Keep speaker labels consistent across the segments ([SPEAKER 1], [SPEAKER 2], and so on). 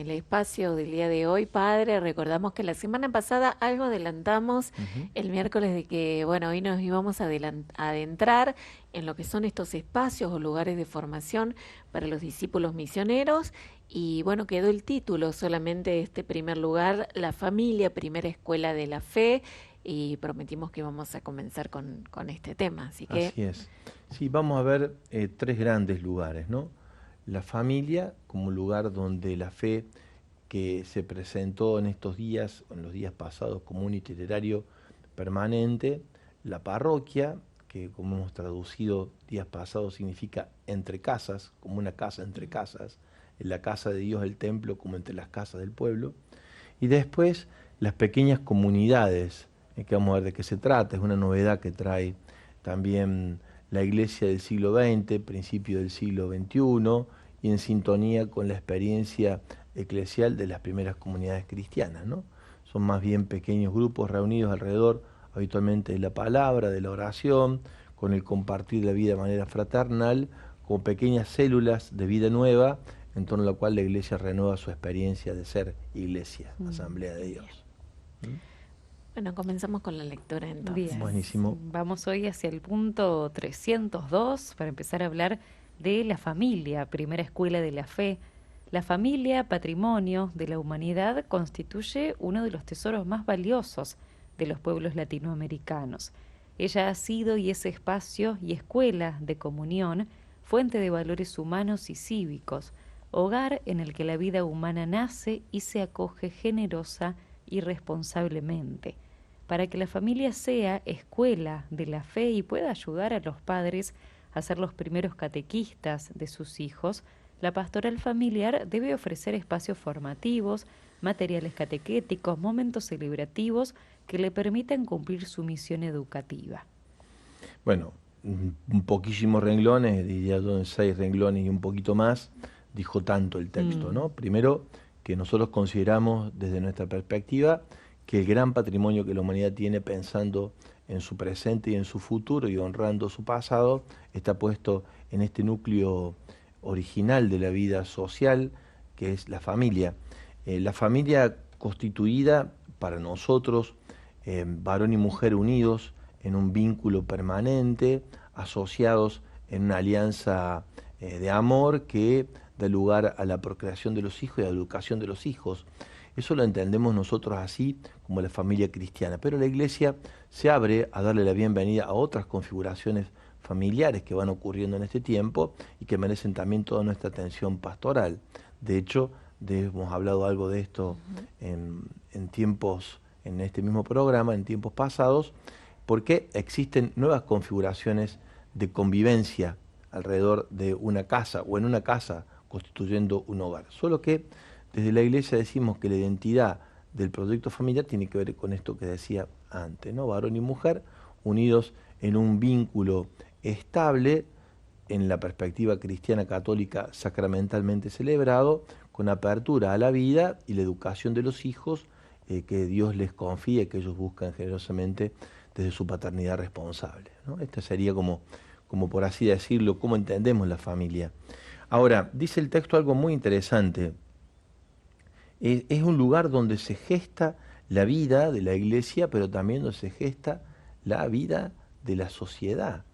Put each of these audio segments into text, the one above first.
[SPEAKER 1] El espacio del día de hoy, padre, recordamos que la semana pasada algo adelantamos
[SPEAKER 2] Ujú.
[SPEAKER 1] el miércoles de que, bueno, hoy nos íbamos a adentrar en lo que son estos espacios o lugares de formación para los discípulos misioneros y, bueno, quedó el título solamente este primer lugar, la familia, primera escuela de la fe, y prometimos que íbamos a comenzar con este tema, así que
[SPEAKER 2] Así es. Sí, vamos a ver tres grandes lugares, ¿no? La familia como lugar donde la fe que se presentó en estos días, o en los días pasados, como un itinerario permanente. La parroquia, que como hemos traducido días pasados significa entre casas, como una casa entre casas, en la casa de Dios, el templo, como entre las casas del pueblo. Y después las pequeñas comunidades, que vamos a ver de qué se trata, es una novedad que trae también la iglesia del siglo XX, principio del siglo XXI, y en sintonía con la experiencia eclesial de las primeras comunidades cristianas, ¿no? Son más bien pequeños grupos reunidos alrededor habitualmente de la palabra, de la oración, con el compartir la vida de manera fraternal, como pequeñas células de vida nueva, en torno a la cual la iglesia renueva su experiencia de ser iglesia, asamblea de
[SPEAKER 1] bien.
[SPEAKER 2] Dios. ¿Mm?
[SPEAKER 1] Bueno, comenzamos con la lectura
[SPEAKER 3] Bien,
[SPEAKER 1] entonces.
[SPEAKER 2] Buenísimo.
[SPEAKER 3] vamos hoy hacia el punto 302 para empezar a hablar de la familia, primera escuela de la fe. La familia, patrimonio de la humanidad, constituye uno de los tesoros más valiosos de los pueblos latinoamericanos. Ella ha sido y es espacio y escuela de comunión, fuente de valores humanos y cívicos, hogar en el que la vida humana nace y se acoge generosa y responsablemente. Para que la familia sea escuela de la fe y pueda ayudar a los padres a ser los primeros catequistas de sus hijos, la pastoral familiar debe ofrecer espacios formativos, materiales catequéticos, momentos celebrativos que le permitan cumplir su misión educativa.
[SPEAKER 2] Bueno, un poquísimos renglones, diría yo en 6 renglones y un poquito más, dijo tanto el texto, ¿no? Primero, que nosotros consideramos desde nuestra perspectiva que el gran patrimonio que la humanidad tiene pensando en su presente y en su futuro y honrando su pasado, está puesto en este núcleo original de la vida social, que es la familia. La familia constituida para nosotros, varón y mujer unidos en un vínculo permanente, asociados en una alianza de amor que da lugar a la procreación de los hijos y a la educación de los hijos. Eso lo entendemos nosotros así como la familia cristiana, pero la Iglesia se abre a darle la bienvenida a otras configuraciones familiares que van ocurriendo en este tiempo y que merecen también toda nuestra atención pastoral. De hecho, hemos hablado algo de esto en tiempos, en este mismo programa, en tiempos pasados, porque existen nuevas configuraciones de convivencia alrededor de una casa o en una casa constituyendo un hogar. Solo que desde la Iglesia decimos que la identidad del proyecto familiar tiene que ver con esto que decía antes, ¿no? Varón y mujer unidos en un vínculo estable en la perspectiva cristiana católica sacramentalmente celebrado, con apertura a la vida y la educación de los hijos que Dios les confía, que ellos buscan generosamente desde su paternidad responsable, ¿no? Esta sería como por así decirlo, cómo entendemos la familia. Ahora, dice el texto algo muy interesante. Es un lugar donde se gesta la vida de la iglesia, pero también donde se gesta la vida de la sociedad.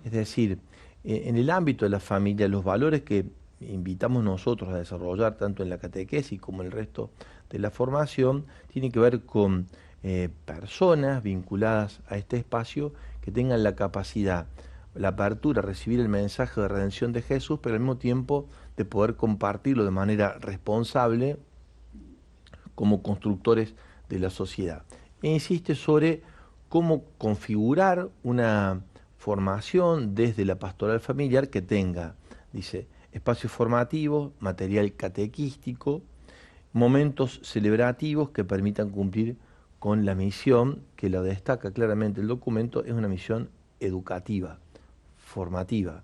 [SPEAKER 2] Es decir, en el ámbito de la familia, los valores que invitamos nosotros a desarrollar, tanto en la catequesis como en el resto de la formación, tienen que ver con personas vinculadas a este espacio que tengan la capacidad, la apertura a recibir el mensaje de redención de Jesús, pero al mismo tiempo de poder compartirlo de manera responsable como constructores de la sociedad. E insiste sobre cómo configurar una formación desde la pastoral familiar que tenga, dice, espacios formativos, material catequístico, momentos celebrativos que permitan cumplir con la misión, que la destaca claramente el documento, es una misión educativa, formativa.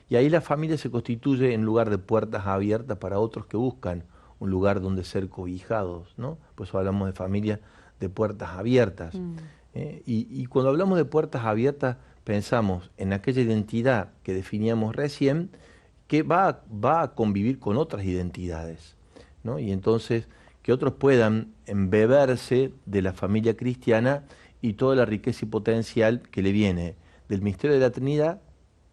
[SPEAKER 2] Y ahí la familia se constituye en lugar de puertas abiertas para otros que buscan un lugar donde ser cobijados, ¿no? Por eso hablamos de familias de puertas abiertas. Y cuando hablamos de puertas abiertas, pensamos en aquella identidad que definíamos recién, que va a convivir con otras identidades. ¿no? Y entonces que otros puedan embeberse de la familia cristiana y toda la riqueza y potencial que le viene del misterio de la Trinidad,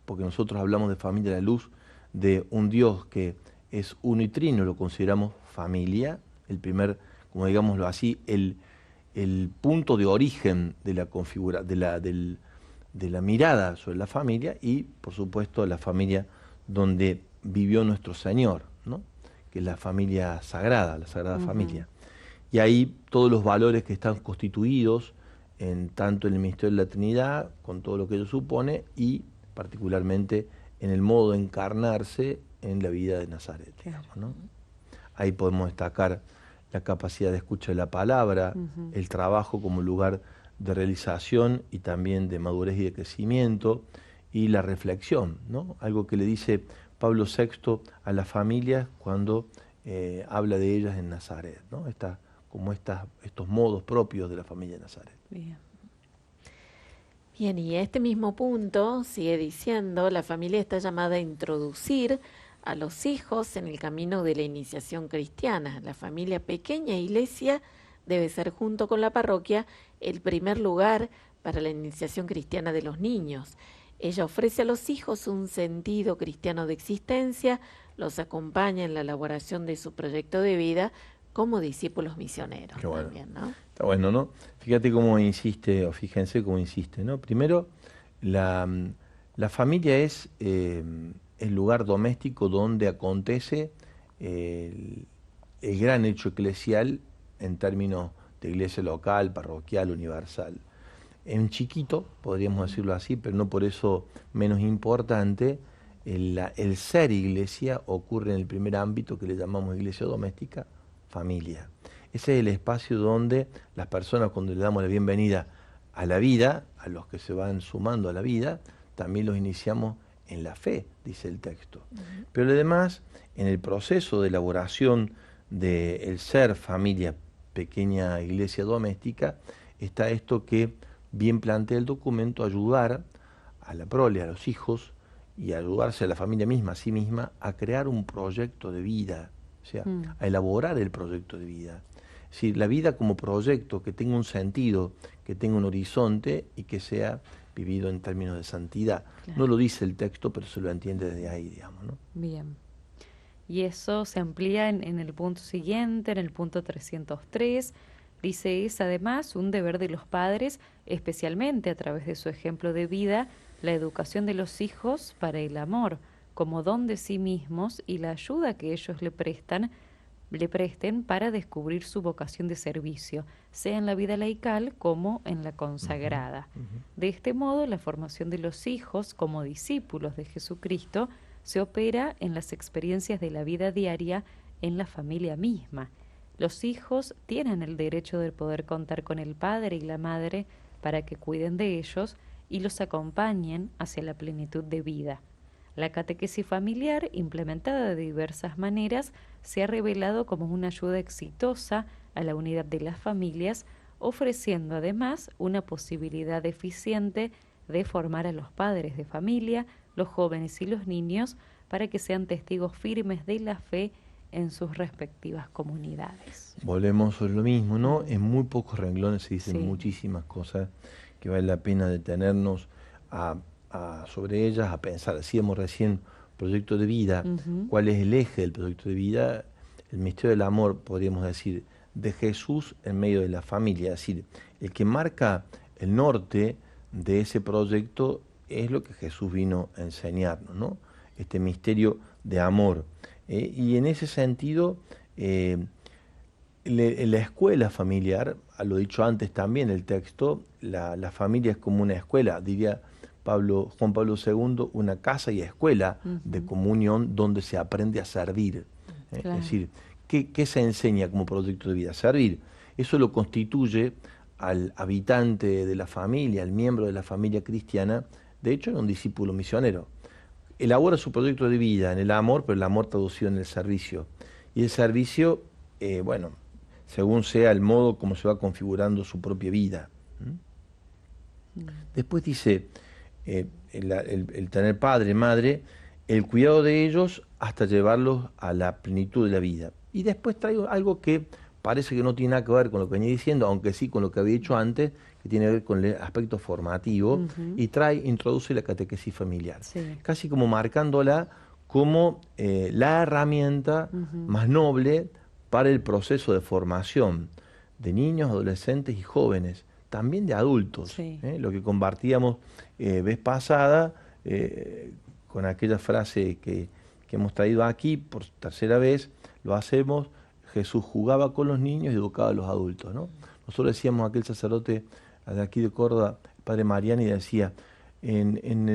[SPEAKER 2] porque nosotros hablamos de familia de la luz, de un Dios que es uno y trino, lo consideramos familia, el primer, como digámoslo así, el punto de origen de la de la mirada sobre la familia, y por supuesto la familia donde vivió nuestro Señor, ¿no? Que es la familia sagrada, la Sagrada Familia. Y ahí todos los valores que están constituidos en tanto en el misterio de la Trinidad, con todo lo que ello supone, y particularmente en el modo de encarnarse en la vida de Nazaret, digamos, ¿no? Ahí podemos destacar la capacidad de escucha de la palabra, el trabajo como lugar de realización y también de madurez y de crecimiento, y la reflexión, ¿no? Algo que le dice Pablo VI a las familias cuando habla de ellas en Nazaret, ¿no? Estos modos propios de la familia de Nazaret.
[SPEAKER 1] Bien. Bien, y este mismo punto sigue diciendo, la familia está llamada a introducir a los hijos en el camino de la iniciación cristiana. La familia pequeña iglesia debe ser, junto con la parroquia, el primer lugar para la iniciación cristiana de los niños. Ella ofrece a los hijos un sentido cristiano de existencia, los acompaña en la elaboración de su proyecto de vida como discípulos misioneros.
[SPEAKER 2] Qué bueno.
[SPEAKER 1] También, ¿no?
[SPEAKER 2] Está bueno, ¿no? Fíjate cómo insiste, o fíjense cómo insiste, ¿no? Primero, la familia es el lugar doméstico donde acontece el gran hecho eclesial en términos de iglesia local, parroquial, universal. En chiquito, podríamos decirlo así, pero no por eso menos importante, el ser iglesia ocurre en el primer ámbito que le llamamos iglesia doméstica, familia. Ese es el espacio donde las personas, cuando le damos la bienvenida a la vida, a los que se van sumando a la vida, también los iniciamos en la fe, dice el texto. Pero además, en el proceso de elaboración del ser familia, pequeña iglesia doméstica, está esto que bien plantea el documento, ayudar a la prole, a los hijos, y ayudarse a la familia misma, a sí misma, a crear un proyecto de vida, o sea, a elaborar el proyecto de vida. Es decir, la vida como proyecto que tenga un sentido, que tenga un horizonte y que sea vivido en términos de santidad. Claro. No lo dice el texto, pero se lo entiende desde ahí, digamos, ¿no?
[SPEAKER 3] Bien. Y eso se amplía en el punto siguiente, en el punto 303. Dice, es además un deber de los padres, especialmente a través de su ejemplo de vida, la educación de los hijos para el amor, como don de sí mismos y la ayuda que ellos le presten para descubrir su vocación de servicio, sea en la vida laical como en la consagrada. De este modo, la formación de los hijos como discípulos de Jesucristo se opera en las experiencias de la vida diaria en la familia misma. Los hijos tienen el derecho de poder contar con el padre y la madre para que cuiden de ellos y los acompañen hacia la plenitud de vida. La catequesis familiar, implementada de diversas maneras, se ha revelado como una ayuda exitosa a la unidad de las familias, ofreciendo además una posibilidad eficiente de formar a los padres de familia, los jóvenes y los niños, para que sean testigos firmes de la fe en sus respectivas comunidades.
[SPEAKER 2] Volvemos sobre lo mismo, ¿no? En muy pocos renglones se dicen muchísimas cosas que vale la pena detenernos sobre ellas, a pensar. Decíamos recién, proyecto de vida, ¿cuál es el eje del proyecto de vida? El misterio del amor, podríamos decir, de Jesús en medio de la familia. Es decir, el que marca el norte de ese proyecto es lo que Jesús vino a enseñarnos, ¿no? Este misterio de amor. Y en ese sentido, la escuela familiar, lo dicho antes también el texto, la familia es como una escuela, diría Juan Pablo II, una casa y escuela de comunión donde se aprende a servir. Claro. Es decir, ¿qué se enseña como proyecto de vida? Servir. Eso lo constituye al habitante de la familia, al miembro de la familia cristiana, de hecho en un discípulo misionero. Elabora su proyecto de vida en el amor, pero el amor traducido en el servicio. Y el servicio, bueno, según sea el modo como se va configurando su propia vida. Después dice, el tener padre, madre, el cuidado de ellos hasta llevarlos a la plenitud de la vida. Y después traigo algo que parece que no tiene nada que ver con lo que venía diciendo, aunque sí con lo que había dicho antes, que tiene que ver con el aspecto formativo, y introduce la catequesis familiar,
[SPEAKER 3] Sí.
[SPEAKER 2] casi como marcándola como la herramienta más noble para el proceso de formación de niños, adolescentes y jóvenes, también de adultos.
[SPEAKER 3] Sí.
[SPEAKER 2] Lo que compartíamos vez pasada, con aquella frase que hemos traído aquí por tercera vez, lo hacemos: Jesús jugaba con los niños y educaba a los adultos, ¿no? Nosotros decíamos a aquel sacerdote de aquí de Córdoba, Padre Mariani, decía: en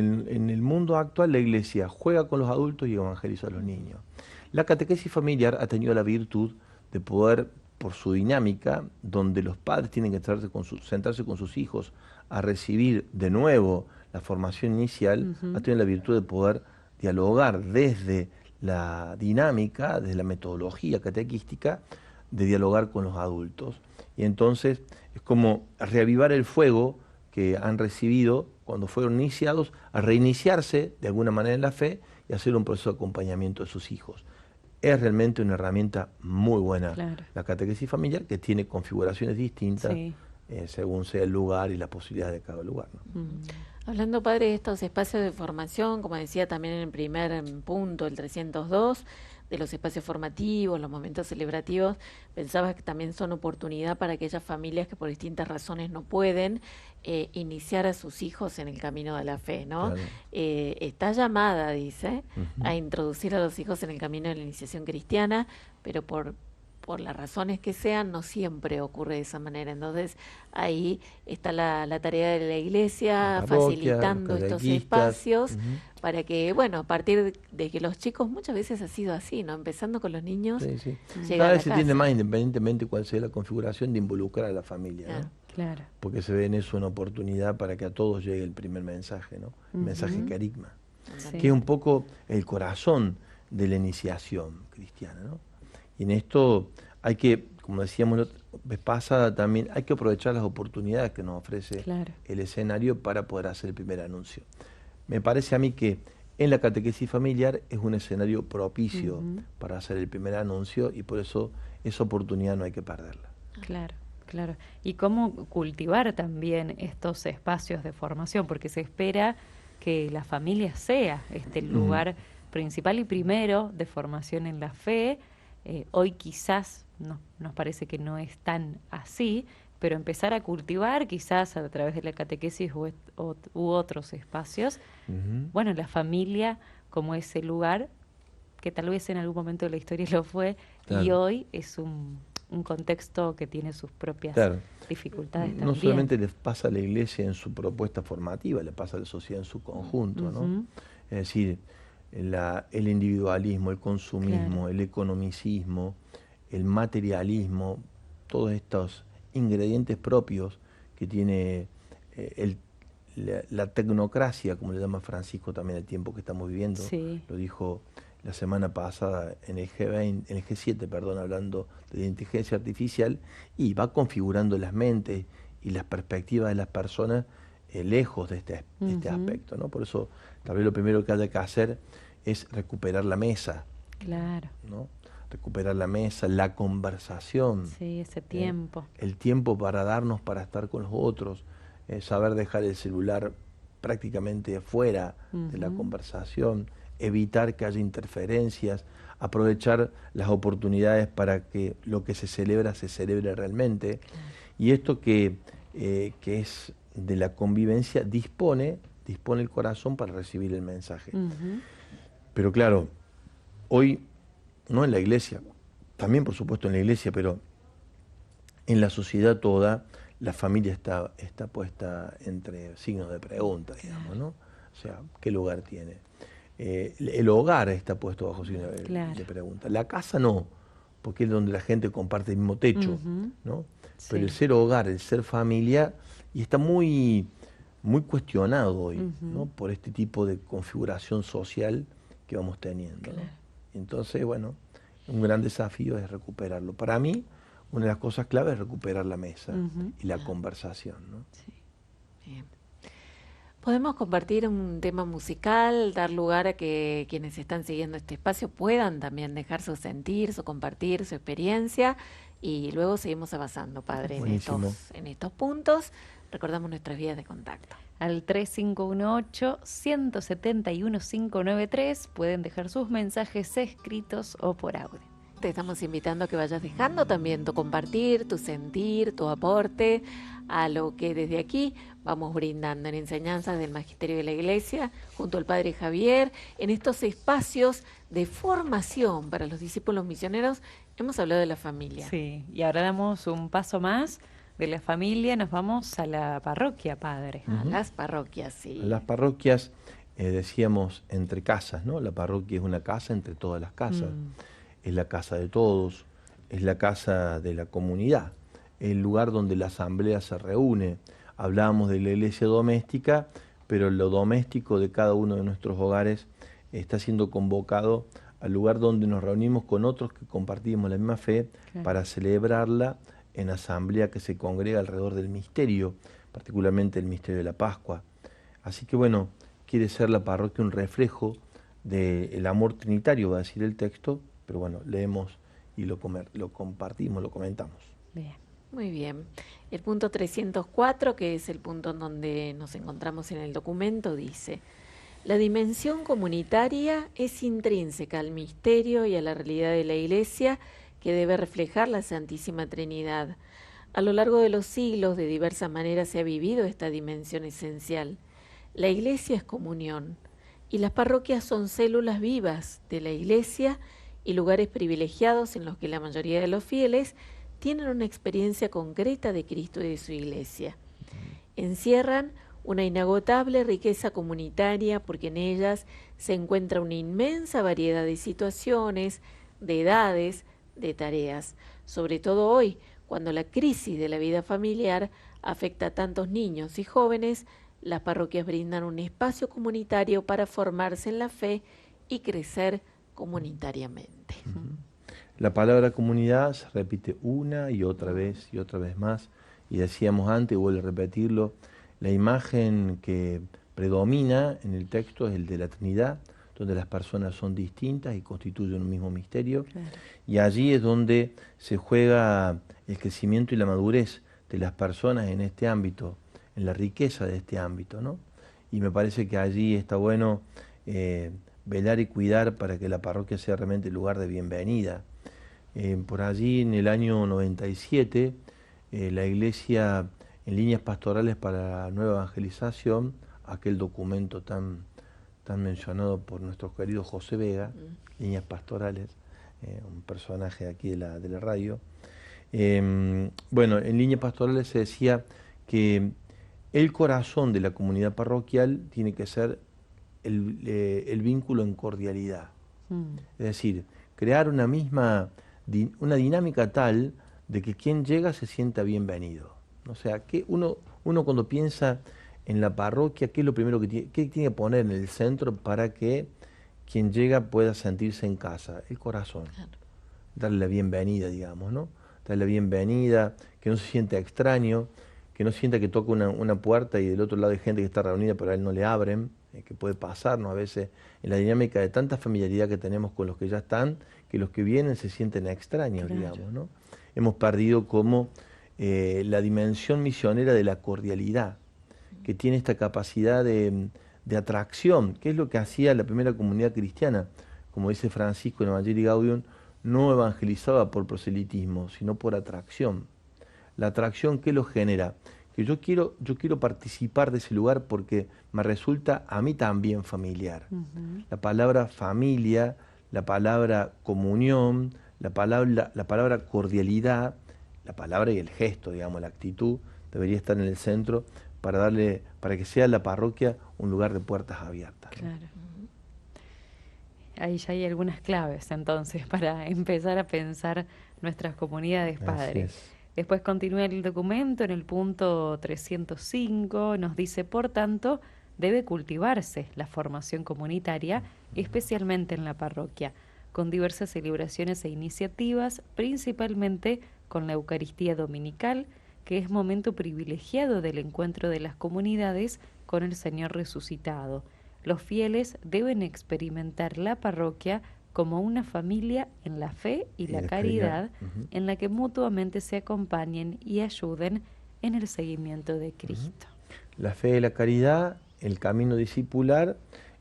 [SPEAKER 2] el mundo actual la Iglesia juega con los adultos y evangeliza a los niños. La catequesis familiar ha tenido la virtud de poder, por su dinámica, donde los padres tienen que sentarse con sus hijos a recibir de nuevo la formación inicial, ha tenido la virtud de poder dialogar desde la dinámica, desde la metodología catequística, de dialogar con los adultos. Y entonces es como reavivar el fuego que han recibido cuando fueron iniciados, a reiniciarse de alguna manera en la fe y hacer un proceso de acompañamiento de sus hijos. Es realmente una herramienta muy buena,
[SPEAKER 3] Claro.
[SPEAKER 2] la catequesis familiar, que tiene configuraciones distintas
[SPEAKER 3] Sí.
[SPEAKER 2] según sea el lugar y las posibilidades de cada lugar, ¿no?
[SPEAKER 1] Hablando, padre, de estos espacios de formación, como decía también en el primer punto, el 302, de los espacios formativos, los momentos celebrativos, pensaba que también son oportunidad para aquellas familias que por distintas razones no pueden iniciar a sus hijos en el camino de la fe, ¿no?
[SPEAKER 2] Claro.
[SPEAKER 1] Está llamada, dice, a introducir a los hijos en el camino de la iniciación cristiana, pero por las razones que sean, no siempre ocurre de esa manera. Entonces, ahí está la tarea de la Iglesia,
[SPEAKER 2] La parroquia,
[SPEAKER 1] facilitando
[SPEAKER 2] los
[SPEAKER 1] estos
[SPEAKER 2] catequistas.
[SPEAKER 1] espacios, para que, bueno, a partir de que los chicos, muchas veces ha sido así, ¿no? Empezando con los niños,
[SPEAKER 2] Sí, sí.
[SPEAKER 1] llegan
[SPEAKER 2] Cada
[SPEAKER 1] a
[SPEAKER 2] vez se tiende
[SPEAKER 1] casa.
[SPEAKER 2] más, independientemente cuál sea la configuración, de involucrar a la familia,
[SPEAKER 1] Claro.
[SPEAKER 2] ¿no?
[SPEAKER 3] Claro.
[SPEAKER 2] Porque se ve en eso una oportunidad para que a todos llegue el primer mensaje, ¿no? El mensaje carigma,
[SPEAKER 3] Sí.
[SPEAKER 2] que es un poco el corazón de la iniciación cristiana, ¿no? Y en esto hay que, como decíamos la vez pasada también, hay que aprovechar las oportunidades que nos ofrece
[SPEAKER 3] Claro.
[SPEAKER 2] el escenario para poder hacer el primer anuncio. Me parece a mí que en la catequesis familiar es un escenario propicio para hacer el primer anuncio, y por eso esa oportunidad no hay que perderla.
[SPEAKER 3] Claro, claro. Y cómo cultivar también estos espacios de formación, porque se espera que la familia sea este lugar principal y primero de formación en la fe. Hoy quizás nos parece que no es tan así, pero empezar a cultivar quizás a través de la catequesis u otros espacios, bueno, la familia como ese lugar que tal vez en algún momento de la historia lo fue, y
[SPEAKER 2] Claro.
[SPEAKER 3] hoy es un contexto que tiene sus propias
[SPEAKER 2] Claro.
[SPEAKER 3] dificultades
[SPEAKER 2] No
[SPEAKER 3] también.
[SPEAKER 2] solamente les pasa a la Iglesia en su propuesta formativa, le pasa a la sociedad en su conjunto, ¿no? Es decir, el individualismo, el consumismo,
[SPEAKER 3] Claro.
[SPEAKER 2] el economicismo, el materialismo, todos estos ingredientes propios que tiene la tecnocracia, como le llama Francisco también el tiempo que estamos viviendo.
[SPEAKER 3] Sí.
[SPEAKER 2] Lo dijo la semana pasada en el G20, en el G7, perdón, hablando de la inteligencia artificial, y va configurando las mentes y las perspectivas de las personas lejos de este aspecto, ¿no? Por eso, tal vez lo primero que haya que hacer es recuperar la mesa,
[SPEAKER 3] Claro.
[SPEAKER 2] ¿no? Recuperar la mesa, la conversación,
[SPEAKER 3] Sí, ese tiempo.
[SPEAKER 2] el tiempo para darnos, para estar con los otros, saber dejar el celular prácticamente fuera de la conversación, evitar que haya interferencias, aprovechar las oportunidades para que lo que se celebre realmente. Y esto que es de la convivencia, dispone el corazón para recibir el mensaje. Pero claro, hoy, no en la Iglesia, también por supuesto en la Iglesia, pero en la sociedad toda, la familia está puesta entre signos de pregunta, digamos, ¿no? O sea, ¿qué lugar tiene? El hogar está puesto bajo signo de pregunta. La casa no, porque es donde la gente comparte el mismo techo, ¿no?
[SPEAKER 3] Sí.
[SPEAKER 2] Pero el ser hogar, el ser familia, y está muy, muy cuestionado hoy, ¿no? Por este tipo de configuración social que vamos teniendo, ¿no? Entonces, bueno, un gran desafío es recuperarlo. Para mí, una de las cosas claves es recuperar la mesa y la conversación, ¿no?
[SPEAKER 1] Sí. Bien. Podemos compartir un tema musical, dar lugar a que quienes están siguiendo este espacio puedan también dejar su sentir, su compartir, su experiencia y luego seguimos avanzando, padre,
[SPEAKER 2] Buenísimo.
[SPEAKER 1] en estos puntos. Recordamos nuestras vías de contacto.
[SPEAKER 3] Al 3518-171-593 pueden dejar sus mensajes escritos o por audio.
[SPEAKER 1] Te estamos invitando a que vayas dejando también tu compartir, tu sentir, tu aporte a lo que desde aquí vamos brindando en enseñanzas del Magisterio de la Iglesia, junto al Padre Javier, en estos espacios de formación para los discípulos misioneros. Hemos hablado de la familia.
[SPEAKER 3] Sí, y ahora damos un paso más de la familia, nos vamos a la parroquia, padre.
[SPEAKER 1] A las parroquias, sí.
[SPEAKER 2] Las parroquias, decíamos, entre casas, ¿no? La parroquia es una casa entre todas las casas. Es la casa de todos, es la casa de la comunidad, el lugar donde la asamblea se reúne. Hablábamos de la iglesia doméstica, pero lo doméstico de cada uno de nuestros hogares está siendo convocado al lugar donde nos reunimos con otros que compartimos la misma fe,
[SPEAKER 3] Claro.
[SPEAKER 2] para celebrarla en asamblea que se congrega alrededor del misterio, particularmente el misterio de la Pascua. Así que bueno, quiere ser la parroquia un reflejo del amor trinitario, va a decir el texto, pero bueno, leemos y lo compartimos, lo comentamos.
[SPEAKER 3] Bien.
[SPEAKER 1] Muy bien. El punto 304, que es el punto en donde nos encontramos en el documento, dice: la dimensión comunitaria es intrínseca al misterio y a la realidad de la Iglesia, que debe reflejar la Santísima Trinidad. A lo largo de los siglos, de diversas maneras se ha vivido esta dimensión esencial. La Iglesia es comunión, y las parroquias son células vivas de la Iglesia y lugares privilegiados en los que la mayoría de los fieles tienen una experiencia concreta de Cristo y de su Iglesia. Encierran una inagotable riqueza comunitaria porque en ellas se encuentra una inmensa variedad de situaciones, de edades, de tareas, sobre todo hoy, cuando la crisis de la vida familiar afecta a tantos niños y jóvenes. Las parroquias brindan un espacio comunitario para formarse en la fe y crecer comunitariamente.
[SPEAKER 2] La palabra comunidad se repite una y otra vez más, y decíamos antes, vuelvo a repetirlo, la imagen que predomina en el texto es el de la Trinidad, donde las personas son distintas y constituyen un mismo misterio,
[SPEAKER 3] Claro.
[SPEAKER 2] y allí es donde se juega el crecimiento y la madurez de las personas en este ámbito, en la riqueza de este ámbito, ¿no? Y me parece que allí está bueno velar y cuidar para que la parroquia sea realmente el lugar de bienvenida. Por allí en el año 97, la Iglesia, en líneas pastorales para la nueva evangelización, aquel documento tan mencionado por nuestro querido José Vega, líneas pastorales, un personaje aquí de la radio. Bueno, en líneas pastorales se decía que el corazón de la comunidad parroquial tiene que ser el vínculo en cordialidad. Es decir, crear una dinámica tal de que quien llega se sienta bienvenido. O sea, que uno cuando piensa en la parroquia, ¿qué es lo primero que tiene que poner en el centro para que quien llega pueda sentirse en casa? El corazón.
[SPEAKER 1] Claro.
[SPEAKER 2] Darle la bienvenida, digamos, ¿no? Darle la bienvenida, que no se sienta extraño, que no sienta que toca una puerta y del otro lado hay gente que está reunida pero a él no le abren, que puede pasarnos a veces en la dinámica de tanta familiaridad que tenemos con los que ya están, que los que vienen se sienten extraños,
[SPEAKER 3] Claro.
[SPEAKER 2] digamos, ¿no? Hemos perdido como la dimensión misionera de la cordialidad, que tiene esta capacidad de atracción, que es lo que hacía la primera comunidad cristiana. Como dice Francisco en Evangelii Gaudium, no evangelizaba por proselitismo, sino por atracción. La atracción, ¿qué lo genera? Que yo quiero participar de ese lugar porque me resulta a mí también familiar. La palabra familia, la palabra comunión, la palabra cordialidad, la palabra y el gesto, digamos, la actitud, debería estar en el centro para que sea la parroquia un lugar de puertas abiertas, ¿no?
[SPEAKER 3] Claro. Ahí ya hay algunas claves entonces para empezar a pensar nuestras comunidades,
[SPEAKER 2] Así
[SPEAKER 3] padre.
[SPEAKER 2] es.
[SPEAKER 3] Después continúa el documento en el punto 305, nos dice, por tanto, debe cultivarse la formación comunitaria, especialmente en la parroquia, con diversas celebraciones e iniciativas, principalmente con la Eucaristía Dominical, que es momento privilegiado del encuentro de las comunidades con el Señor resucitado. Los fieles deben experimentar la parroquia como una familia en la fe y la caridad, en la que mutuamente se acompañen y ayuden en el seguimiento de Cristo.
[SPEAKER 2] La fe y la caridad, el camino discipular,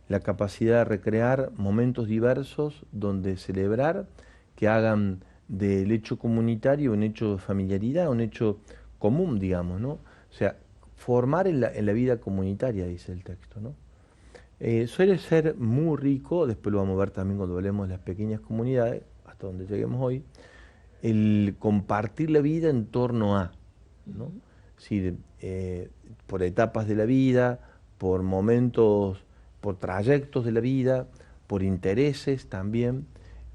[SPEAKER 2] la capacidad de recrear momentos diversos donde celebrar, que hagan del hecho comunitario un hecho de familiaridad, un hecho común, digamos, ¿no? O sea, formar en la vida comunitaria, dice el texto, ¿no? Suele ser muy rico, después lo vamos a ver también cuando hablemos de las pequeñas comunidades, hasta donde lleguemos hoy, el compartir la vida en torno a, ¿no? Es decir, por etapas de la vida, por momentos, por trayectos de la vida, por intereses también.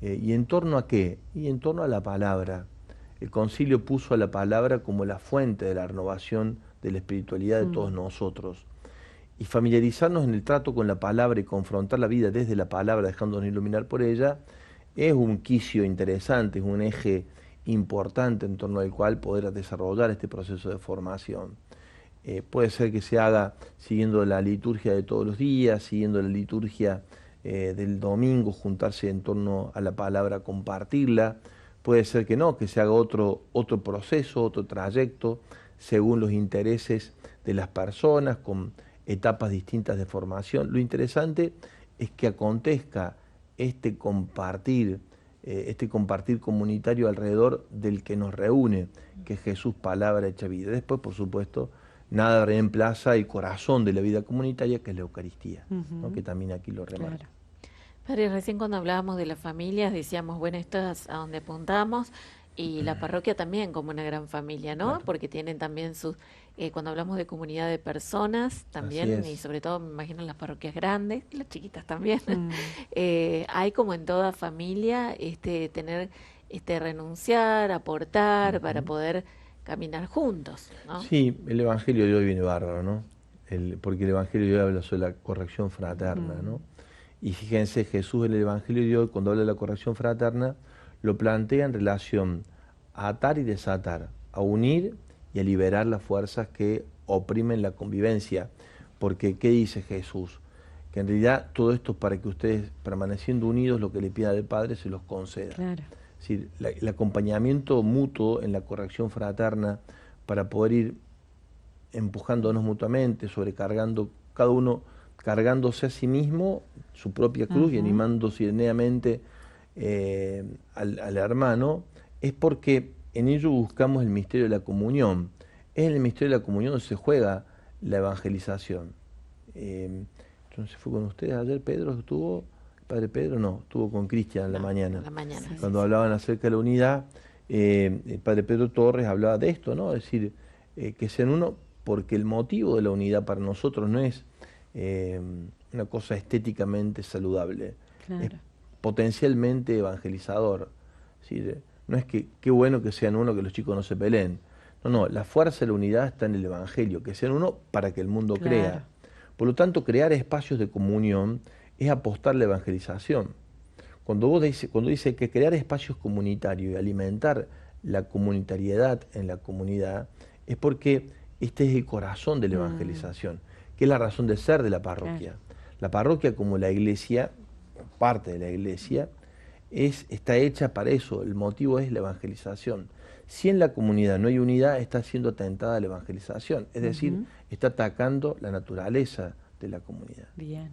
[SPEAKER 2] ¿Y en torno a qué? Y en torno a la palabra. El concilio puso a la palabra como la fuente de la renovación de la espiritualidad de todos nosotros. Y familiarizarnos en el trato con la palabra y confrontar la vida desde la palabra, dejándonos iluminar por ella, es un quicio interesante, es un eje importante en torno al cual poder desarrollar este proceso de formación. Puede ser que se haga siguiendo la liturgia de todos los días, siguiendo la liturgia del domingo, juntarse en torno a la palabra, compartirla. Puede ser que no, que se haga otro proceso, otro trayecto, según los intereses de las personas, con etapas distintas de formación. Lo interesante es que acontezca este compartir comunitario alrededor del que nos reúne, que es Jesús, palabra hecha vida. Después, por supuesto, nada reemplaza el corazón de la vida comunitaria, que es la Eucaristía, ¿no? Que también aquí lo remarca.
[SPEAKER 1] Claro. Padre, recién cuando hablábamos de las familias decíamos, bueno, esto es a donde apuntamos, y la parroquia también como una gran familia, ¿no?
[SPEAKER 2] Claro.
[SPEAKER 1] Porque tienen también sus, cuando hablamos de comunidad de personas también, y sobre todo me imagino las parroquias grandes, y las chiquitas también, hay como en toda familia tener, renunciar, aportar, para poder caminar juntos, ¿no?
[SPEAKER 2] Sí, el Evangelio de hoy viene bárbaro, ¿no? Porque el Evangelio de hoy habla sobre la corrección fraterna, ¿no? Y fíjense, Jesús en el Evangelio de hoy, cuando habla de la corrección fraterna, lo plantea en relación a atar y desatar, a unir y a liberar las fuerzas que oprimen la convivencia. Porque, ¿qué dice Jesús? Que en realidad todo esto es para que ustedes, permaneciendo unidos, lo que le pida del Padre se los conceda.
[SPEAKER 3] Claro.
[SPEAKER 2] Es decir, el acompañamiento mutuo en la corrección fraterna para poder ir empujándonos mutuamente, sobrecargando, cada uno cargándose a sí mismo su propia cruz y animando sireneamente al hermano, es porque en ello buscamos el misterio de la comunión. Es en el misterio de la comunión donde se juega la evangelización. Entonces fue con ustedes ayer, Pedro estuvo, Padre Pedro no, estuvo con Cristian en la mañana. Cuando hablaban acerca de la unidad, el Padre Pedro Torres hablaba de esto, ¿no? Es decir, que sean uno, porque el motivo de la unidad para nosotros no es una cosa estéticamente saludable, es potencialmente evangelizador. Es decir, no es que qué bueno que sean uno, que los chicos no se peleen. No, la fuerza de la unidad está en el Evangelio, que sean uno para que el mundo crea. Por lo tanto, crear espacios de comunión es apostar la evangelización. Cuando dice que crear espacios comunitarios y alimentar la comunitariedad en la comunidad, es porque este es el corazón de la evangelización, que es la razón de ser de la parroquia. La parroquia, como la iglesia, parte de la iglesia, está hecha para eso. El motivo es la evangelización. Si en la comunidad no hay unidad, está siendo atentada la evangelización, es decir, está atacando la naturaleza de la comunidad.
[SPEAKER 3] Bien.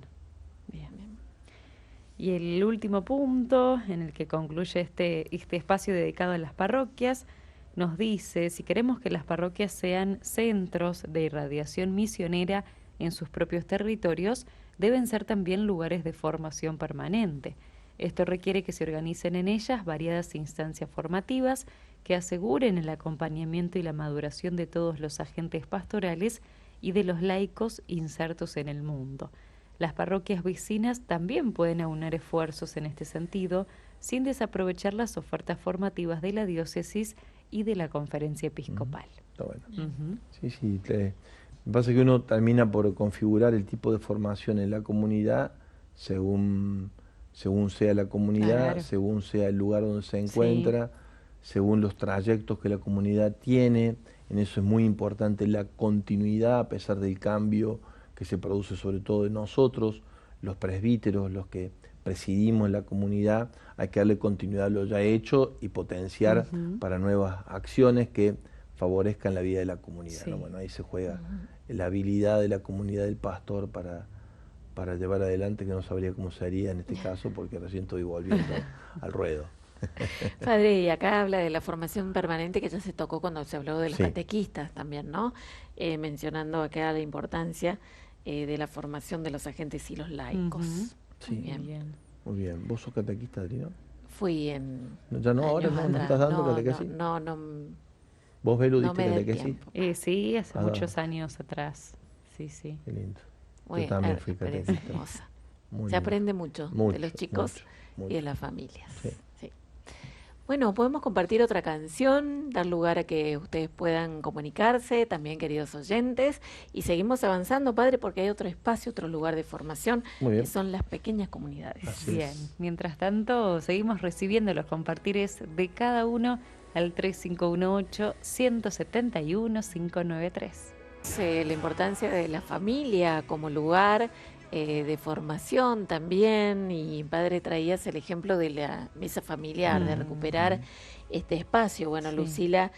[SPEAKER 3] Y el último punto en el que concluye este espacio dedicado a las parroquias, nos dice, si queremos que las parroquias sean centros de irradiación misionera en sus propios territorios, deben ser también lugares de formación permanente. Esto requiere que se organicen en ellas variadas instancias formativas que aseguren el acompañamiento y la maduración de todos los agentes pastorales y de los laicos insertos en el mundo. Las parroquias vecinas también pueden aunar esfuerzos en este sentido, sin desaprovechar las ofertas formativas de la diócesis y de la conferencia episcopal.
[SPEAKER 2] Está bueno. Sí, me pasa que uno termina por configurar el tipo de formación en la comunidad según sea la comunidad, según sea el lugar donde se encuentra, según los trayectos que la comunidad tiene. En eso es muy importante la continuidad a pesar del cambio que se produce sobre todo en nosotros, los presbíteros, los que presidimos la comunidad, hay que darle continuidad a lo ya hecho y potenciar para nuevas acciones que favorezcan la vida de la comunidad, ¿no? Bueno, ahí se juega la habilidad de la comunidad del pastor para llevar adelante, que no sabría cómo se haría en este caso, porque recién estoy volviendo al ruedo.
[SPEAKER 1] Padre, y acá habla de la formación permanente que ya se tocó cuando se habló de los
[SPEAKER 2] Sí.
[SPEAKER 1] catequistas también, ¿no? Mencionando acá la importancia de la formación de los agentes y los laicos.
[SPEAKER 2] Sí.
[SPEAKER 1] Bien.
[SPEAKER 3] Bien.
[SPEAKER 2] Muy bien. ¿Vos sos catequista, Adri, no?
[SPEAKER 1] Fui en
[SPEAKER 2] No, ¿ya no? ¿Ahora
[SPEAKER 1] años
[SPEAKER 2] no
[SPEAKER 1] atrás.
[SPEAKER 2] estás dando
[SPEAKER 1] No,
[SPEAKER 2] catequesis?
[SPEAKER 1] no,
[SPEAKER 2] ¿Vos, Belu,
[SPEAKER 1] no
[SPEAKER 2] diste
[SPEAKER 1] me da el
[SPEAKER 2] catequesis?
[SPEAKER 1] tiempo.
[SPEAKER 3] Sí, hace
[SPEAKER 2] Ah,
[SPEAKER 3] muchos años atrás. Sí, sí.
[SPEAKER 2] Qué lindo.
[SPEAKER 1] Muy
[SPEAKER 2] Yo también fui
[SPEAKER 1] experiencia
[SPEAKER 2] catequista.
[SPEAKER 1] hermosa.
[SPEAKER 2] Muy
[SPEAKER 1] Se
[SPEAKER 2] lindo.
[SPEAKER 1] aprende mucho de los chicos y
[SPEAKER 2] mucho.
[SPEAKER 1] de las familias.
[SPEAKER 2] Sí.
[SPEAKER 1] Sí. Bueno, podemos compartir otra canción, dar lugar a que ustedes puedan comunicarse, también queridos oyentes, y seguimos avanzando, Padre, porque hay otro espacio, otro lugar de formación,
[SPEAKER 2] Muy bien.
[SPEAKER 1] que son las pequeñas comunidades.
[SPEAKER 2] Así
[SPEAKER 3] Bien.
[SPEAKER 2] es.
[SPEAKER 3] Mientras tanto, seguimos recibiendo los compartires de cada uno al 3518-171-593.
[SPEAKER 1] La importancia de la familia como lugar de formación también, y Padre, traías el ejemplo de la mesa familiar, de recuperar este espacio. Bueno,
[SPEAKER 3] Sí.
[SPEAKER 1] Lucila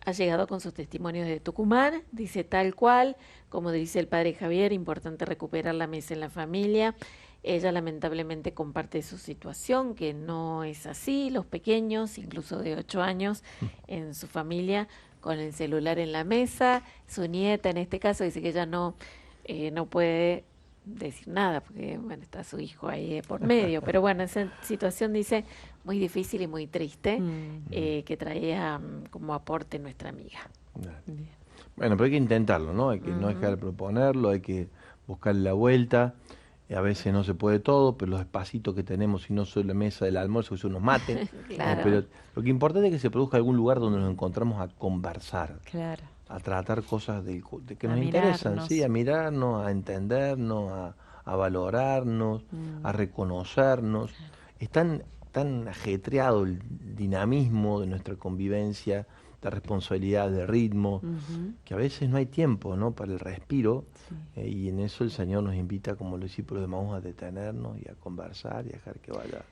[SPEAKER 1] ha llegado con sus testimonios de Tucumán, dice tal cual, como dice el Padre Javier, importante recuperar la mesa en la familia. Ella lamentablemente comparte su situación, que no es así, los pequeños, incluso de 8 años, en su familia, con el celular en la mesa. Su nieta, en este caso, dice que ella no puede decir nada, porque bueno, está su hijo ahí por medio. Pero bueno, esa situación, dice, muy difícil y muy triste, que traía como aporte nuestra amiga.
[SPEAKER 3] Bien.
[SPEAKER 2] Bueno, pero hay que intentarlo, ¿no? Hay que no dejar de proponerlo, hay que buscarle la vuelta. A veces no se puede todo, pero los espacitos que tenemos, y no solo la mesa del almuerzo, que son unos mates.
[SPEAKER 1] Claro.
[SPEAKER 2] Pero lo que importa es que se produzca algún lugar donde nos encontramos a conversar,
[SPEAKER 3] Claro.
[SPEAKER 2] a tratar cosas de que
[SPEAKER 3] A
[SPEAKER 2] nos interesan,
[SPEAKER 3] mirarnos.
[SPEAKER 2] sí, a mirarnos, a entendernos, a valorarnos, a reconocernos. Es tan ajetreado el dinamismo de nuestra convivencia, de responsabilidad, de ritmo, que a veces no hay tiempo, ¿no?, para el respiro,
[SPEAKER 3] Sí.
[SPEAKER 2] y en eso el Señor nos invita, como los discípulos de Maús, a detenernos y a conversar y a dejar que vaya.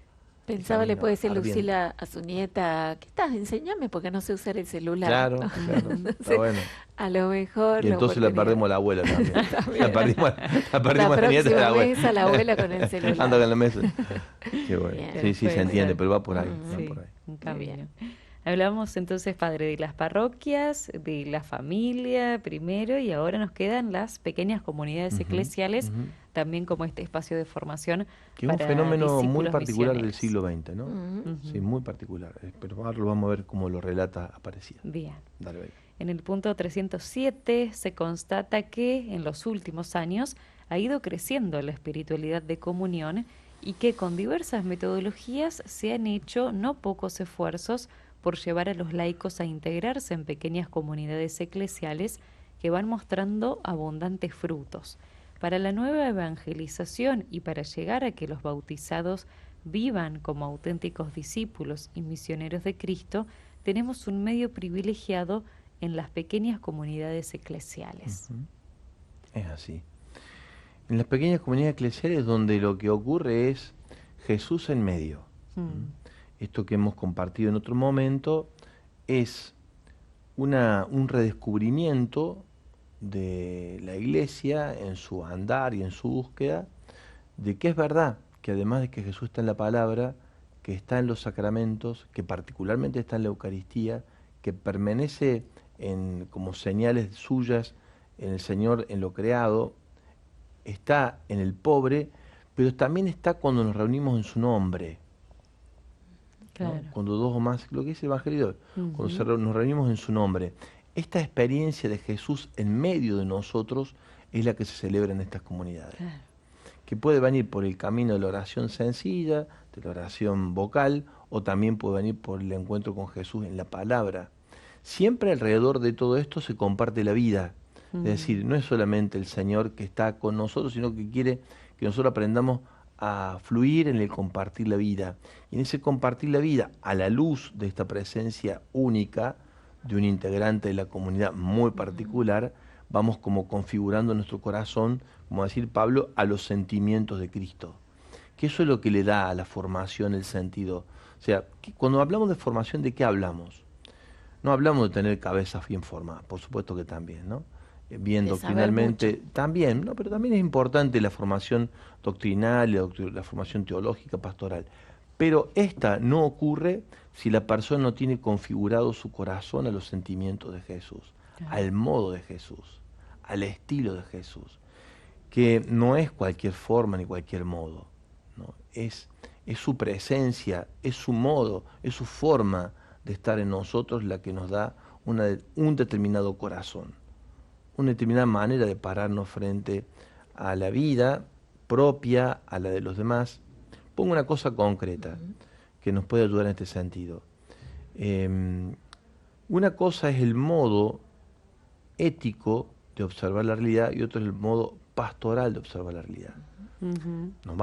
[SPEAKER 1] Pensaba, le puede decir
[SPEAKER 2] ardiendo.
[SPEAKER 1] Lucila a su nieta, ¿qué estás? Enséñame porque no sé usar el celular.
[SPEAKER 2] Claro,
[SPEAKER 1] ¿no?
[SPEAKER 2] claro, está bueno.
[SPEAKER 1] A lo mejor.
[SPEAKER 2] Y entonces la perdemos a la abuela también. La perdimos a la nieta de la
[SPEAKER 1] próxima
[SPEAKER 2] abuela.
[SPEAKER 1] vez a la abuela con el celular.
[SPEAKER 2] Anda con la mesa. Qué bueno.
[SPEAKER 1] Bien.
[SPEAKER 2] Sí, sí,
[SPEAKER 3] Puede
[SPEAKER 2] se entiende,
[SPEAKER 3] ser.
[SPEAKER 2] pero va por ahí. Va
[SPEAKER 3] Sí,
[SPEAKER 2] por ahí.
[SPEAKER 3] un
[SPEAKER 1] Muy
[SPEAKER 3] camino.
[SPEAKER 1] bien.
[SPEAKER 3] Hablamos entonces, Padre, de las parroquias, de la familia primero, y ahora nos quedan las pequeñas comunidades eclesiales, también como este espacio de formación
[SPEAKER 2] Que es un
[SPEAKER 3] para
[SPEAKER 2] fenómeno muy
[SPEAKER 3] discípulos
[SPEAKER 2] particular del
[SPEAKER 3] misioneros.
[SPEAKER 2] siglo XX, ¿no?
[SPEAKER 1] Ujú.
[SPEAKER 2] Sí, muy particular. Pero ahora lo vamos a ver cómo lo relata Aparecida.
[SPEAKER 3] Bien.
[SPEAKER 2] Dale, Bella.
[SPEAKER 3] En el punto 307 se constata que en los últimos años ha ido creciendo la espiritualidad de comunión y que con diversas metodologías se han hecho no pocos esfuerzos por llevar a los laicos a integrarse en pequeñas comunidades eclesiales que van mostrando abundantes frutos. Para la nueva evangelización y para llegar a que los bautizados vivan como auténticos discípulos y misioneros de Cristo, tenemos un medio privilegiado en las pequeñas comunidades eclesiales.
[SPEAKER 2] Es así. En las pequeñas comunidades eclesiales, donde lo que ocurre es Jesús en medio. Esto que hemos compartido en otro momento es un redescubrimiento de la Iglesia en su andar y en su búsqueda, de que es verdad que además de que Jesús está en la palabra, que está en los sacramentos, que particularmente está en la Eucaristía, que permanece como señales suyas en el Señor, en lo creado, está en el pobre, pero también está cuando nos reunimos en su nombre.
[SPEAKER 3] Claro.
[SPEAKER 2] ¿No? Cuando dos o más, lo que dice el Evangelio, cuando nos reunimos en su nombre. Esta experiencia de Jesús en medio de nosotros es la que se celebra en estas comunidades.
[SPEAKER 3] Claro.
[SPEAKER 2] Que puede venir por el camino de la oración sencilla, de la oración vocal, o también puede venir por el encuentro con Jesús en la palabra. Siempre alrededor de todo esto se comparte la vida. Es decir, no es solamente el Señor que está con nosotros, sino que quiere que nosotros aprendamos a fluir en el compartir la vida. Y en ese compartir la vida, a la luz de esta presencia única de un integrante de la comunidad muy particular, vamos como configurando nuestro corazón, como decir Pablo, a los sentimientos de Cristo. Que eso es lo que le da a la formación el sentido. O sea, cuando hablamos de formación, ¿de qué hablamos? No hablamos de tener cabezas bien formadas, por supuesto que también, ¿no? Bien
[SPEAKER 1] De saber
[SPEAKER 2] doctrinalmente,
[SPEAKER 1] mucho.
[SPEAKER 2] también, ¿no? Pero también es importante la formación doctrinal, la formación teológica, pastoral. Pero esta no ocurre si la persona no tiene configurado su corazón a los sentimientos de Jesús,
[SPEAKER 3] Claro.
[SPEAKER 2] al modo de Jesús, al estilo de Jesús, que no es cualquier forma ni cualquier modo, ¿no? Es su presencia, es su modo, es su forma de estar en nosotros la que nos da un determinado corazón, una determinada manera de pararnos frente a la vida propia, a la de los demás. Pongo una cosa concreta que nos puede ayudar en este sentido. Una cosa es el modo ético de observar la realidad y otro es el modo pastoral de observar la realidad.
[SPEAKER 3] Ujú.
[SPEAKER 2] Nos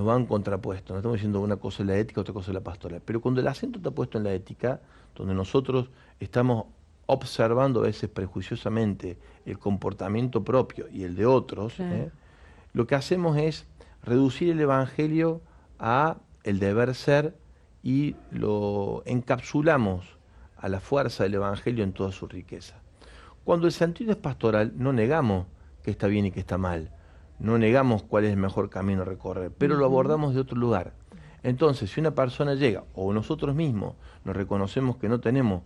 [SPEAKER 2] van contrapuestos, no estamos diciendo una cosa es la ética, otra cosa es la pastoral. Pero cuando el acento está puesto en la ética, donde nosotros estamos observando a veces prejuiciosamente el comportamiento propio y el de otros,
[SPEAKER 3] Claro.
[SPEAKER 2] lo que hacemos es reducir el Evangelio a el deber ser y lo encapsulamos a la fuerza del Evangelio en toda su riqueza. Cuando el sentido es pastoral, no negamos que está bien y que está mal, no negamos cuál es el mejor camino a recorrer, pero lo
[SPEAKER 3] Ujú.
[SPEAKER 2] abordamos de otro lugar. Entonces, si una persona llega, o nosotros mismos nos reconocemos que no tenemos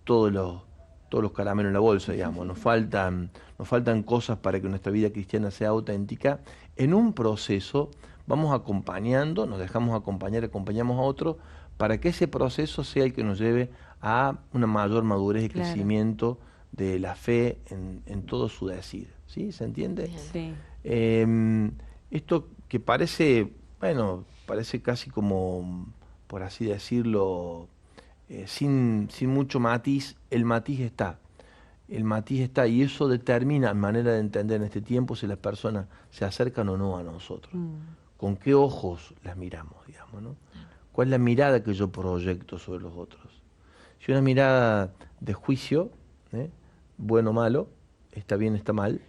[SPEAKER 2] todos los caramelos en la bolsa, digamos, nos faltan cosas para que nuestra vida cristiana sea auténtica, en un proceso vamos acompañando, nos dejamos acompañar, acompañamos a otro, para que ese proceso sea el que nos lleve a una mayor madurez y
[SPEAKER 3] Claro.
[SPEAKER 2] crecimiento de la fe en todo su decir. ¿Sí? ¿Se entiende?
[SPEAKER 1] Bien.
[SPEAKER 3] Sí.
[SPEAKER 2] Esto que parece, bueno, parece casi como, por así decirlo, sin mucho matiz, el matiz está. El matiz está y eso determina manera de entender en este tiempo si las personas se acercan o no a nosotros. Con qué ojos las miramos, digamos, ¿no? ¿Cuál es la mirada que yo proyecto sobre los otros? Si una mirada de juicio, bueno o malo, está bien, está mal,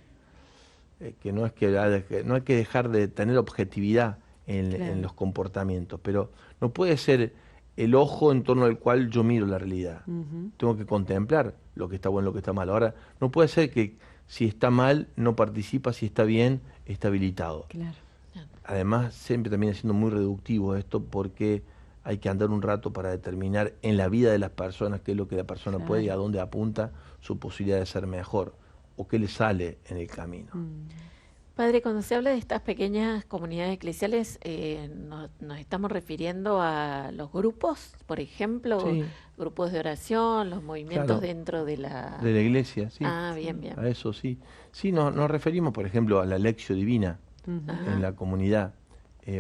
[SPEAKER 2] que no hay que dejar de tener objetividad en
[SPEAKER 3] Claro.
[SPEAKER 2] los comportamientos, pero no puede ser el ojo en torno al cual yo miro la realidad.
[SPEAKER 3] Ujú.
[SPEAKER 2] Tengo que contemplar lo que está bueno y lo que está mal. Ahora, no puede ser que si está mal no participa, si está bien está habilitado.
[SPEAKER 3] Claro.
[SPEAKER 2] Además, siempre termina siendo muy reductivo esto porque hay que andar un rato para determinar en la vida de las personas qué es lo que la persona puede y a
[SPEAKER 3] Claro.
[SPEAKER 2] dónde apunta su posibilidad de ser mejor o qué le sale en el camino.
[SPEAKER 1] Padre, cuando se habla de estas pequeñas comunidades eclesiales, nos estamos refiriendo a los grupos, por ejemplo,
[SPEAKER 2] Sí,
[SPEAKER 1] grupos de oración, los movimientos
[SPEAKER 2] claro,
[SPEAKER 1] dentro de la...
[SPEAKER 2] de la iglesia, sí,
[SPEAKER 1] Ah, bien, bien.
[SPEAKER 2] a eso sí. Sí, nos referimos, por ejemplo, a la lección divina
[SPEAKER 3] Ujú.
[SPEAKER 1] Ajá.
[SPEAKER 2] en la comunidad,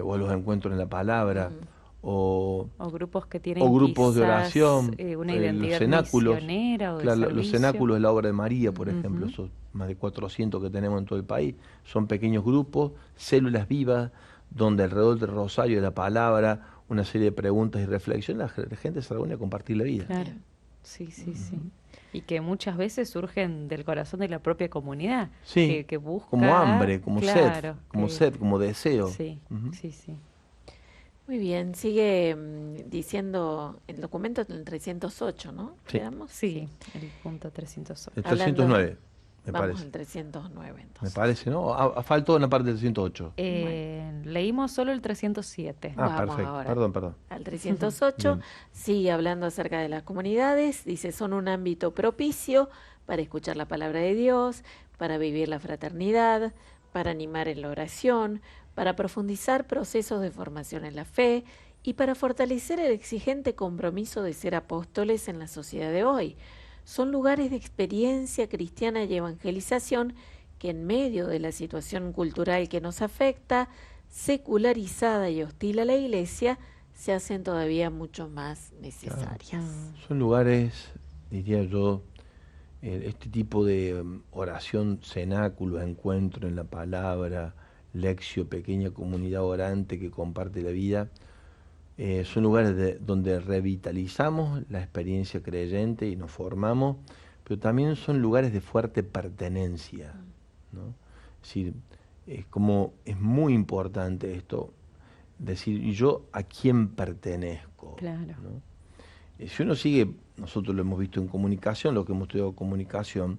[SPEAKER 2] o a los encuentros en la palabra,
[SPEAKER 1] Ujú.
[SPEAKER 2] o
[SPEAKER 3] O grupos que tienen
[SPEAKER 2] o grupos de
[SPEAKER 3] quizás,
[SPEAKER 2] oración,
[SPEAKER 3] una
[SPEAKER 2] los
[SPEAKER 3] identidad
[SPEAKER 2] cenáculos,
[SPEAKER 3] misionera o de
[SPEAKER 2] claro, los
[SPEAKER 3] servicio.
[SPEAKER 2] cenáculos de la obra de María, por ejemplo,
[SPEAKER 3] Ujú.
[SPEAKER 2] esos más de 400 que tenemos en todo el país, son pequeños grupos, células vivas, donde alrededor del rosario, de la palabra, una serie de preguntas y reflexiones, la gente se reúne a compartir la vida.
[SPEAKER 3] Claro. Sí, sí, sí. Y que muchas veces surgen del corazón de la propia comunidad,
[SPEAKER 2] Sí,
[SPEAKER 3] que busca,
[SPEAKER 2] como hambre, como
[SPEAKER 3] claro,
[SPEAKER 2] sed, como deseo.
[SPEAKER 3] sí,
[SPEAKER 2] Ujú.
[SPEAKER 3] sí, sí.
[SPEAKER 1] Muy bien, sigue diciendo el documento del 308, ¿no?
[SPEAKER 2] Sí.
[SPEAKER 1] Quedamos.
[SPEAKER 3] Sí, el punto 308.
[SPEAKER 2] El
[SPEAKER 1] Hablando-
[SPEAKER 2] 309, me
[SPEAKER 1] Vamos
[SPEAKER 2] parece.
[SPEAKER 1] al 309
[SPEAKER 2] Me
[SPEAKER 1] entonces.
[SPEAKER 2] parece, ¿no? Faltó una parte del 308.
[SPEAKER 3] Leímos solo el 307.
[SPEAKER 2] Ah,
[SPEAKER 1] Vamos
[SPEAKER 2] perfecto.
[SPEAKER 1] ahora.
[SPEAKER 2] Perdón.
[SPEAKER 1] Al 308
[SPEAKER 2] Bien.
[SPEAKER 1] sigue hablando acerca de las comunidades, dice, son un ámbito propicio para escuchar la palabra de Dios, para vivir la fraternidad, para animar en la oración, para profundizar procesos de formación en la fe y para fortalecer el exigente compromiso de ser apóstoles en la sociedad de hoy. Son lugares de experiencia cristiana y evangelización que en medio de la situación cultural que nos afecta, secularizada y hostil a la Iglesia, se hacen todavía mucho más necesarias.
[SPEAKER 2] Son lugares, diría yo, este tipo de oración, cenáculo, encuentro en la palabra, lección, pequeña comunidad orante que comparte la vida, son lugares donde revitalizamos la experiencia creyente y nos formamos, pero también son lugares de fuerte pertenencia, ¿no? Es decir, es muy importante esto, decir, ¿y yo a quién pertenezco?
[SPEAKER 3] Claro.
[SPEAKER 2] ¿No? Si uno sigue, nosotros lo hemos visto en comunicación, lo que hemos estudiado comunicación,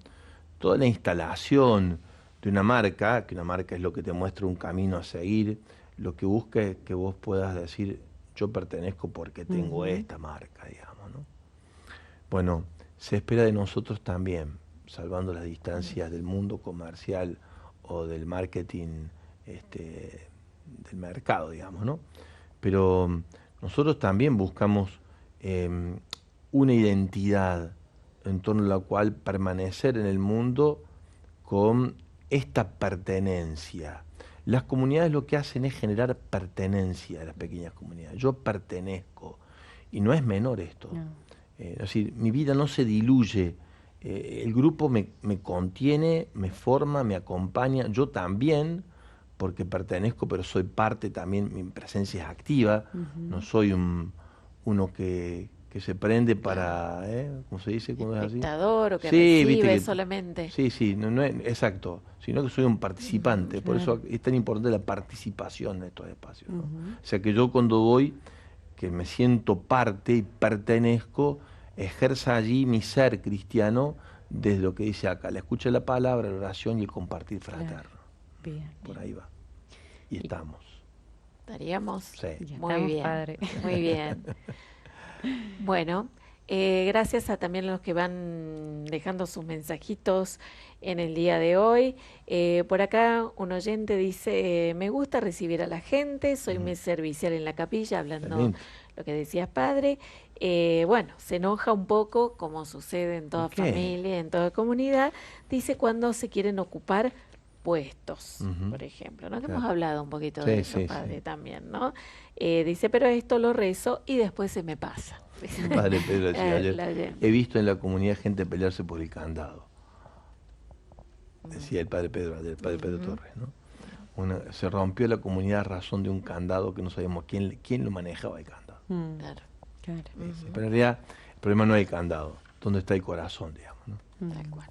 [SPEAKER 2] toda la instalación de una marca, que una marca es lo que te muestra un camino a seguir, lo que busca es que vos puedas decir, yo pertenezco porque tengo esta marca, digamos, ¿no? Bueno, se espera de nosotros también, salvando las distancias del mundo comercial o del marketing, del mercado, digamos, ¿no? Pero nosotros también buscamos una identidad en torno a la cual permanecer en el mundo con esta pertenencia. Las comunidades lo que hacen es generar pertenencia a las pequeñas comunidades. Yo pertenezco, y no es menor esto.
[SPEAKER 3] No.
[SPEAKER 2] Es decir, mi vida no se diluye, el grupo me contiene, me forma, me acompaña, yo también, porque pertenezco, pero soy parte también, mi presencia es activa, no soy uno que se prende para, ¿cómo se dice? ¿Cómo es así?
[SPEAKER 1] Espectador o que
[SPEAKER 2] Sí,
[SPEAKER 1] recibe
[SPEAKER 2] viste que,
[SPEAKER 1] solamente.
[SPEAKER 2] Sí, no es, exacto, sino que soy un participante, por
[SPEAKER 3] Claro.
[SPEAKER 2] eso es tan importante la participación en estos espacios, ¿no? O sea que yo cuando voy, que me siento parte y pertenezco, ejerza allí mi ser cristiano desde lo que dice acá, la escucha de la palabra, la oración y el compartir fraterno.
[SPEAKER 3] Bien.
[SPEAKER 2] Por ahí va. Y estamos.
[SPEAKER 1] ¿Estaríamos?
[SPEAKER 2] Sí.
[SPEAKER 3] Ya
[SPEAKER 1] Muy
[SPEAKER 3] estamos,
[SPEAKER 1] bien,
[SPEAKER 3] padre.
[SPEAKER 1] muy bien. Bueno, gracias a también los que van dejando sus mensajitos en el día de hoy. Por acá un oyente dice, me gusta recibir a la gente, soy muy servicial en la capilla, hablando
[SPEAKER 2] Excelente.
[SPEAKER 1] lo que decías, padre. Bueno, se enoja un poco, como sucede en toda
[SPEAKER 2] ¿Por qué?
[SPEAKER 1] familia, en toda comunidad, dice cuando se quieren ocupar puestos, por ejemplo, ¿no? Que
[SPEAKER 2] Claro.
[SPEAKER 1] hemos hablado un poquito
[SPEAKER 2] Sí,
[SPEAKER 1] de eso,
[SPEAKER 2] sí,
[SPEAKER 1] padre,
[SPEAKER 2] sí.
[SPEAKER 1] también, ¿no? Dice, pero esto lo rezo y después se me pasa.
[SPEAKER 2] Padre Pedro decía ayer,
[SPEAKER 1] La oyente.
[SPEAKER 2] he visto en la comunidad gente pelearse por el candado. Decía el padre Pedro, el padre Pedro Torres, ¿no? Se rompió la comunidad a razón de un candado que no sabíamos quién lo manejaba el candado.
[SPEAKER 1] Claro,
[SPEAKER 3] Claro.
[SPEAKER 2] Pero en realidad el problema no es el candado, ¿dónde está el corazón, digamos, ¿no?
[SPEAKER 1] tal cual.